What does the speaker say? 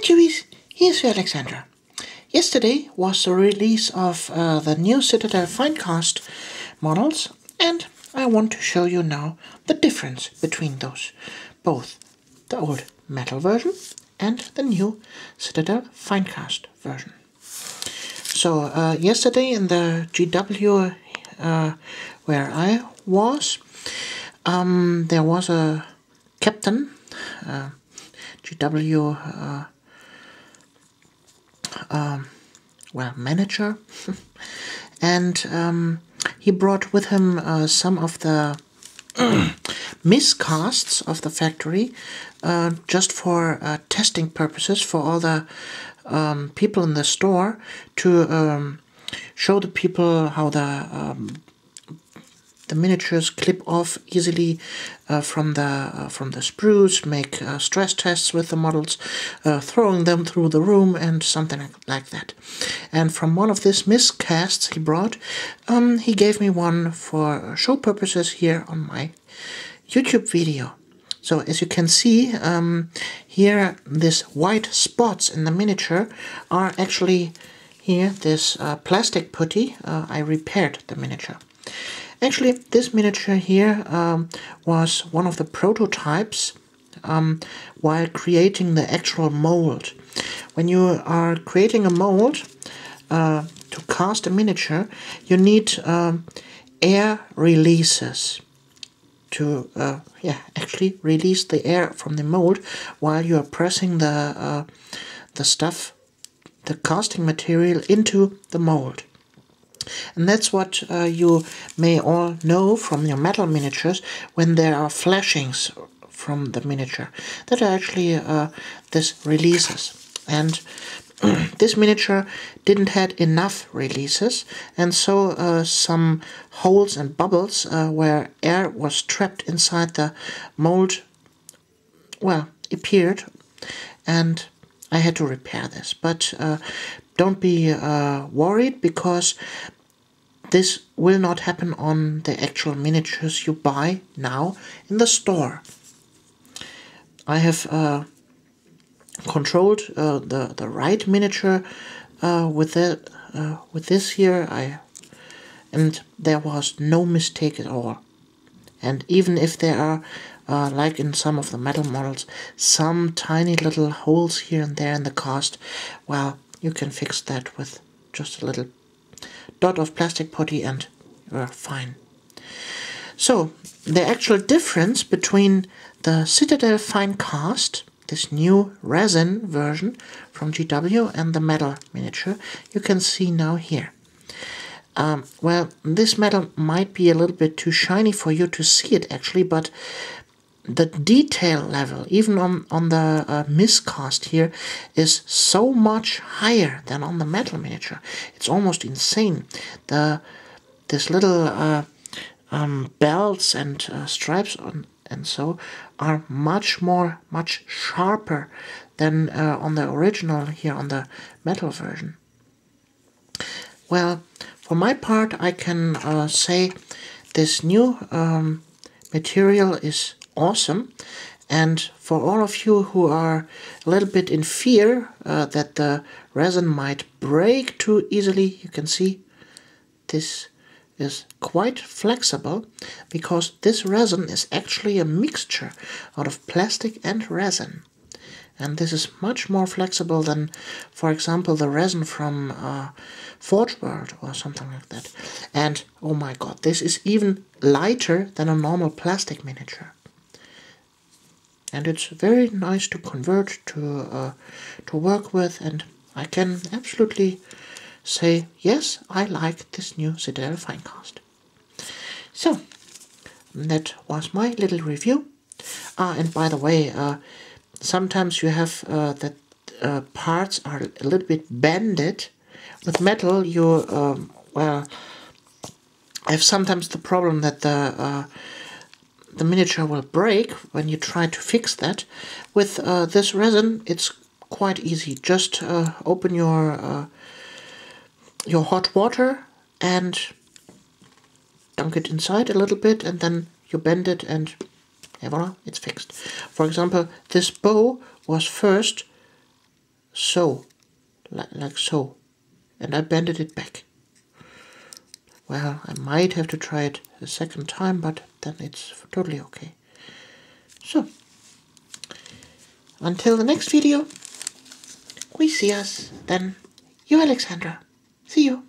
Chewies, here's your Alexandra. Yesterday was the release of the new Citadel Finecast models, and I want to show you now the difference between those, both the old metal version and the new Citadel Finecast version. So yesterday in the GW where I was, there was a captain, GW manager, and he brought with him some of the miscasts of the factory, just for testing purposes for all the people in the store, to show the people how the miniatures clip off easily from the sprues, make stress tests with the models, throwing them through the room and something like that. And from one of these miscasts he brought, he gave me one for show purposes here on my YouTube video. So as you can see, here these white spots in the miniature are actually here this plastic putty. I repaired the miniature. Actually, this miniature here was one of the prototypes while creating the actual mold. When you are creating a mold to cast a miniature, you need air releases to actually release the air from the mold while you are pressing the stuff, the casting material, into the mold. And that's what you may all know from your metal miniatures, when there are flashings from the miniature. That are actually this releases. And this miniature didn't had enough releases, and so some holes and bubbles where air was trapped inside the mold, appeared, and I had to repair this. But don't be worried, because this will not happen on the actual miniatures you buy now in the store. I have controlled the right miniature with this here, and there was no mistake at all. And even if there are, like in some of the metal models, some tiny little holes here and there in the cast, well, you can fix that with just a little dot of plastic putty and you're fine. So the actual difference between the Citadel Finecast, this new resin version from GW, and the metal miniature, you can see now here. This metal might be a little bit too shiny for you to see it actually, but the detail level, even on the miscast here, is so much higher than on the metal miniature. It's almost insane. This little belts and stripes and so are much sharper than on the original here on the metal version. Well, for my part, I can say this new material is awesome, and for all of you who are a little bit in fear that the resin might break too easily, you can see this is quite flexible, because this resin is actually a mixture out of plastic and resin. And this is much more flexible than, for example, the resin from Forge World or something like that. And oh my god, this is even lighter than a normal plastic miniature. And it's very nice to convert to work with, and I can absolutely say, yes, I like this new Citadel Finecast. So, that was my little review. And by the way, sometimes you have that parts are a little bit bended. With metal, you have sometimes the problem that the miniature will break when you try to fix that. With this resin, it's quite easy. Just open your hot water and dunk it inside a little bit, and then you bend it, and voila, it's fixed. For example, this bow was first so, like so, and I bended it back. Well, I might have to try it a second time, but then it's totally okay. So, until the next video, we see us then. You, Alexandra. See you.